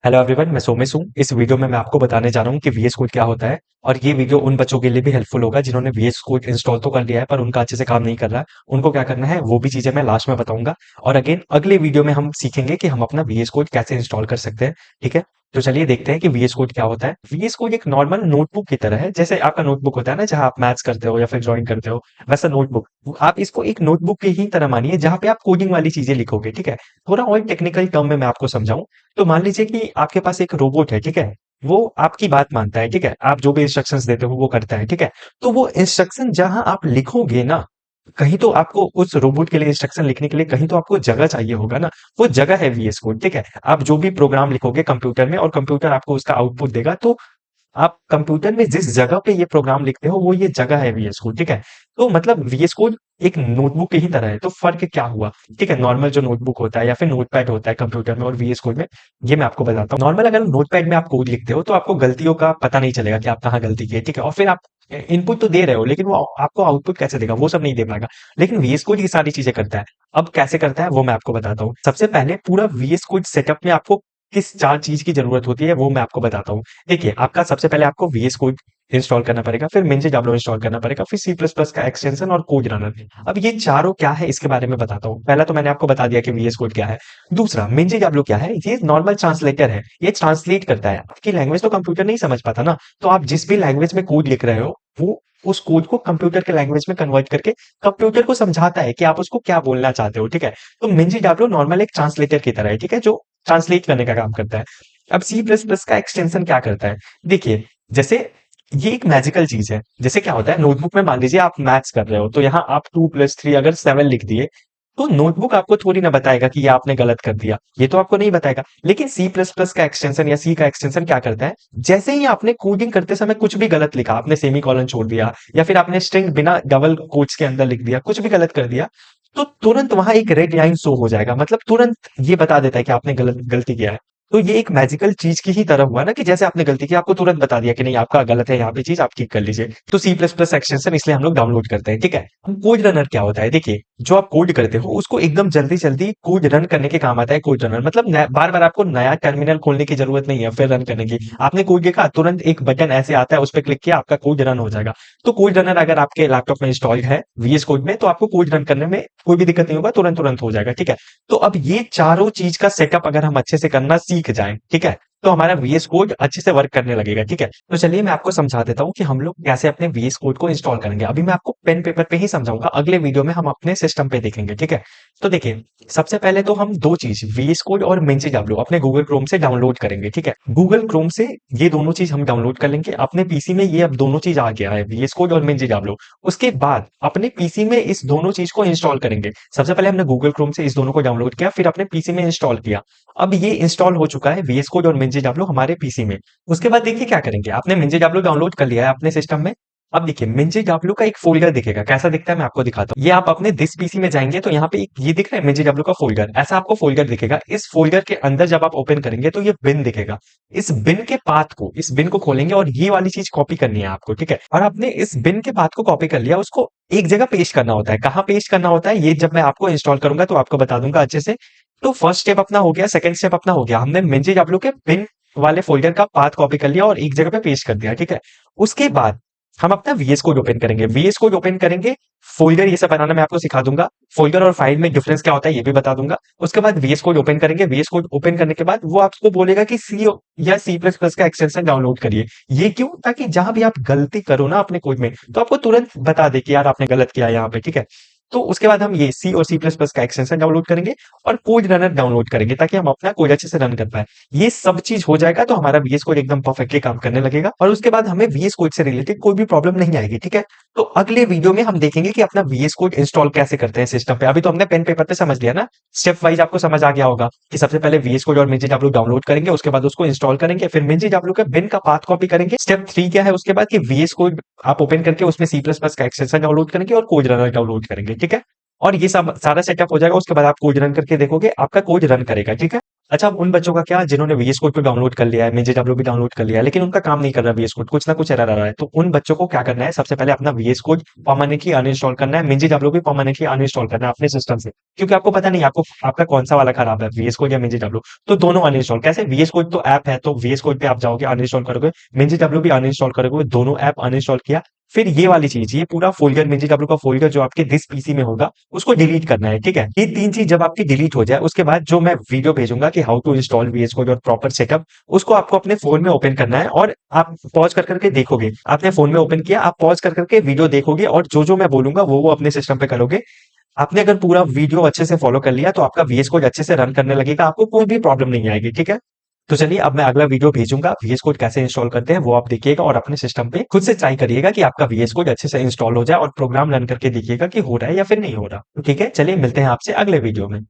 Hello everyone, मैं सोमेश हूँ। इस वीडियो में मैं आपको बताने जा रहा हूँ कि वीएस कोड क्या होता है। और ये वीडियो उन बच्चों के लिए भी हेल्पफुल होगा जिन्होंने वीएस कोड इंस्टॉल तो कर लिया है पर उनका अच्छे से काम नहीं कर रहा है। उनको क्या करना है वो भी चीजें मैं लास्ट में बताऊंगा। और अगेन अगले वीडियो में हम सीखेंगे कि हम अपना वीएस कोड कैसे इंस्टॉल कर सकते हैं। ठीक है, तो चलिए देखते हैं कि वीएस कोड क्या होता है। वीएस कोड एक नॉर्मल नोटबुक की तरह है। जैसे आपका नोटबुक होता है ना, जहां आप मैथ्स करते हो या फिर ड्राइंग करते हो, वैसा नोटबुक आप इसको एक नोटबुक की ही तरह मानिए जहां पे आप कोडिंग वाली चीजें लिखोगे। ठीक है, थोड़ा और टेक्निकल टर्म में मैं आपको समझाऊं तो मान लीजिए कि आपके पास एक रोबोट है। ठीक है, वो आपकी बात मानता है। ठीक है, आप जो भी इंस्ट्रक्शंस देते हो वो करता है। ठीक है, तो वो इंस्ट्रक्शन जहां आप लिखोगे ना, कहीं तो आपको उस रोबोट के लिए इंस्ट्रक्शन लिखने के लिए कहीं तो आपको जगह चाहिए होगा ना। वो जगह है वीएस कोड। ठीक है, आप जो भी प्रोग्राम लिखोगे कंप्यूटर में और कंप्यूटर आपको उसका आउटपुट देगा, तो आप कंप्यूटर में जिस जगह पे ये प्रोग्राम लिखते हो वो ये जगह है वीएस कोड। ठीक है, तो मतलब वीएस कोड एक नोटबुक की ही तरह है। तो फर्क क्या हुआ? ठीक है, नॉर्मल जो नोटबुक होता है या फिर नोटपैड होता है कंप्यूटर में और वीएस कोड में, ये मैं आपको बताता हूँ। नॉर्मल अगर नोटपैड में आप कोड लिखते हो तो आपको गलतियों का पता नहीं चलेगा कि आप कहाँ गलती की है। ठीक है, और फिर आप इनपुट तो दे रहे हो लेकिन वो आपको आउटपुट कैसे देगा वो सब नहीं दे पाएगा। लेकिन वीएस कोड ये सारी चीजें करता है। अब कैसे करता है वो मैं आपको बताता हूँ। सबसे पहले पूरा वीएस कोड सेटअप में आपको किस चार चीज की जरूरत होती है वो मैं आपको बताता हूँ। देखिए, आपका सबसे पहले आपको वीएस कोड इंस्टॉल करना पड़ेगा, फिर मिंजो इंस्टॉल करना पड़ेगा, फिर सी प्लस प्लस का एक्सटेंशन और कोड रनर। अब ये चारों क्या है इसके बारे में बताता हूँ। पहला तो मैंने आपको बता दिया कि वीएस कोड क्या है। दूसरा, मिंजो क्या है? ये नॉर्मल ट्रांसलेटर है, ये ट्रांसलेट करता है। आपकी लैंग्वेज तो कंप्यूटर नहीं समझ पाता ना, तो आप जिस भी लैंग्वेज में कोड लिख रहे हो वो उस कोड को कंप्यूटर के लैंग्वेज में कन्वर्ट करके कंप्यूटर को समझाता है कि आप उसको क्या बोलना चाहते हो। ठीक है, तो मिंजो नॉर्मल एक ट्रांसलेटर की तरह है। ठीक है, जो ट्रांसलेट करने का काम करता है। अब सी प्लस प्लस का एक्सटेंशन क्या करता है? देखिए, जैसे ये एक मैजिकल चीज है। जैसे क्या होता है, नोटबुक में मान लीजिए आप मैथ्स कर रहे हो तो यहाँ आप 2 + 3 अगर 7 लिख दिए, तो नोटबुक आपको थोड़ी ना बताएगा कि ये आपने गलत कर दिया, ये तो आपको नहीं बताएगा। लेकिन सी प्लस प्लस का एक्सटेंशन या सी का एक्सटेंशन क्या करता है? जैसे ही आपने कोडिंग करते समय कुछ भी गलत लिखा, आपने सेमी कॉलन छोड़ दिया या फिर आपने स्ट्रिंग बिना डबल कोट्स के अंदर लिख दिया, कुछ भी गलत कर दिया, तो तुरंत वहां एक रेड लाइन शो हो जाएगा। मतलब तुरंत ये बता देता है कि आपने गलती किया है। तो ये एक मैजिकल चीज की ही तरह हुआ ना, कि जैसे आपने गलती की आपको तुरंत बता दिया कि नहीं आपका गलत है, यहाँ पे चीज आप ठीक कर लीजिए। तो सी प्लस प्लस एक्सटेंशन इसलिए हम लोग डाउनलोड करते हैं। ठीक है, अब कोड रनर क्या होता है? देखिए, जो आप कोड करते हो उसको एकदम जल्दी जल्दी कोड रन करने के काम आता है कोड रनर। मतलब बार बार आपको नया टर्मिनल खोलने की जरूरत नहीं है फिर रन करने की। आपने कोड लिखा, तुरंत एक बटन ऐसे आता है, उस पर क्लिक किया, आपका कोड रन हो जाएगा। तो कोड रनर अगर आपके लैपटॉप में इंस्टॉल्ड है वीएस कोड में, तो आपको कोड रन करने में कोई भी दिक्कत नहीं होगा, तुरंत तुरंत हो जाएगा। ठीक है, तो अब ये चारों चीज का सेटअप अगर हम अच्छे से करना सीख जाएं, ठीक है, तो हमारा वीएस कोड अच्छे से वर्क करने लगेगा। ठीक है, तो चलिए मैं आपको समझा देता हूँ कि हम लोग कैसे अपने वीएस कोड को इंस्टॉल करेंगे। अभी मैं आपको पेन पेपर पे ही समझाऊंगा, अगले वीडियो में हम अपने सिस्टम पे देखेंगे। ठीक है, तो देखिए, सबसे पहले तो हम दो चीज वीएस कोड और मिंजो अपने गूगल क्रोम से डाउनलोड करेंगे। ठीक है, गूगल क्रोम से ये दोनों चीज हम डाउनलोड कर लेंगे अपने पीसी में। ये अब दोनों चीज आ गया है, वीएस कोड और मिंजो। उसके बाद अपने पीसी में इस दोनों चीज को इंस्टॉल करेंगे। सबसे पहले हमने गूगल क्रोम से इस दोनों को डाउनलोड किया, फिर अपने पीसी में इंस्टॉल किया। अब ये इंस्टॉल हो चुका है वीएस कोड और मिंजो हमारे पीसी में। उसके बाद देखिए क्या करेंगे, आपने मिंजो डाउनलोड कर लिया है अपने सिस्टम में। अब देखिए, मिंजो का एक फोल्डर दिखेगा, कैसा दिखता है मैं आपको दिखाता हूँ। ये आप अपने दिस पीसी में जाएंगे तो यहाँ पे एक ये दिख रहा है मिंजो का फोल्डर, ऐसा आपको फोल्डर दिखेगा। इस फोल्डर के अंदर जब आप ओपन करेंगे तो ये बिन दिखेगा। इस बिन को खोलेंगे और ये वाली चीज कॉपी करनी है आपको। ठीक है, और आपने इस बिन के पाथ को कॉपी कर लिया, उसको एक जगह पेस्ट करना होता है। कहाँ पेस्ट करना होता है ये जब मैं आपको इंस्टॉल करूंगा तो आपको बता दूंगा अच्छे से। तो फर्स्ट स्टेप अपना हो गया, सेकंड स्टेप अपना हो गया, हमने मिंजो के पिन वाले फोल्डर का पाथ कॉपी कर लिया और एक जगह पे पेस्ट कर दिया। ठीक है, उसके बाद हम अपना वीएस कोड ओपन करेंगे। वीएस कोड ओपन करेंगे, फोल्डर ये सब बनाना मैं आपको सिखा दूंगा। फोल्डर और फाइल में डिफरेंस क्या होता है ये भी बता दूंगा। उसके बाद वीएस कोड ओपन करेंगे। वीएस कोड ओपन करने के बाद वो आपको बोलेगा कि सी या सी प्लस प्लस का एक्सटेंशन डाउनलोड करिए। ये क्यों? ताकि जहां भी आप गलती करो ना अपने कोड में, तो आपको तुरंत बता दे कि यार आपने गलत किया यहाँ पे। ठीक है, तो उसके बाद हम ये सी और सी प्लस प्लस का एक्सटेंशन डाउनलोड करेंगे और कोड रनर डाउनलोड करेंगे ताकि हम अपना कोड अच्छे से रन कर पाए। ये सब चीज हो जाएगा तो हमारा वीएस कोड एकदम परफेक्टली काम करने लगेगा और उसके बाद हमें वीएस कोड से रिलेटेड कोई भी प्रॉब्लम नहीं आएगी। ठीक है, तो अगले वीडियो में हम देखेंगे कि अपना वीएस कोड इंस्टॉल कैसे करते हैं सिस्टम पे। अभी तो हमने पेन पेपर पे समझ लिया ना, स्टेप वाइज आपको समझ आ गया होगा कि सबसे पहले वीएस कोड और मिंजो डाउनलोड करेंगे, उसके बाद उसको इंस्टॉल करेंगे, फिर मिंजो के बिन का पाथ कॉपी करेंगे। स्टेप 3 क्या है उसके बाद कि वीएस कोड आप ओपन करके उसमें सी प्लस प्लस का एक्सटेंशन डाउनलोड करेंगे और कोड रनर डाउनलोड करेंगे। ठीक है, और ये सब सारा सेटअप हो जाएगा, उसके बाद आप कोड रन करके देखोगे आपका कोड रन करेगा। ठीक है, अच्छा, अब उन बच्चों का क्या जिन्होंने वीएस कोड को डाउनलोड कर लिया है, मिंजी भी डाउनलोड कर लिया है, लेकिन उनका काम नहीं कर रहा वीएस कोड, कुछ ना कुछ एरर आ रहा है। तो उन बच्चों को क्या करना है, सबसे पहले अपना वीएस कोड परमानेंटली अनइंस्टॉल करना है, मिंजी भी परमानेंटली अनइंस्टॉल करना है अपने सिस्टम से। क्योंकि आपको पता नहीं आपको आपका कौन सा वाला खराब है, वीएस कोड या मिंजी। तो दोनों अनइंस्टॉल कैसे, वीएस कोड तो ऐप है, तो वीएस कोड पे आप जाओगे अनइंस्टॉल करोगे, मिंजी भी अनइंस्टॉल करोगे, दोनों ऐप अनइंस्टॉल किया। फिर ये वाली चीज, ये पूरा फोल्डर मिंजी का फोल्डर जो आपके दिस पीसी में होगा, उसको डिलीट करना है, ठीक है। ये तीन चीज जब आपकी डिलीट हो जाए, उसके बाद जो मैं वीडियो भेजूंगा कि how to install VS code और प्रॉपर सेटअप, उसको आपको अपने फोन में ओपन करना है और आप पॉज कर करके देखोगे। आपने फोन में ओपन किया, आप पॉज कर करके वीडियो देखोगे और जो जो मैं बोलूंगा वो अपने सिस्टम पे करोगे। आपने अगर पूरा वीडियो अच्छे से फॉलो कर लिया तो आपका वीएस कोड अच्छे से रन करने लगेगा, आपको कोई भी प्रॉब्लम नहीं आएगी, ठीक है। तो चलिए, अब मैं अगला वीडियो भेजूंगा वीएस कोड कैसे इंस्टॉल करते हैं, वो आप देखिएगा और अपने सिस्टम पे खुद से ट्राई करिएगा कि आपका वीएस कोड अच्छे से इंस्टॉल हो जाए और प्रोग्राम रन करके देखिएगा कि हो रहा है या फिर नहीं हो रहा। तो ठीक है, चलिए मिलते हैं आपसे अगले वीडियो में।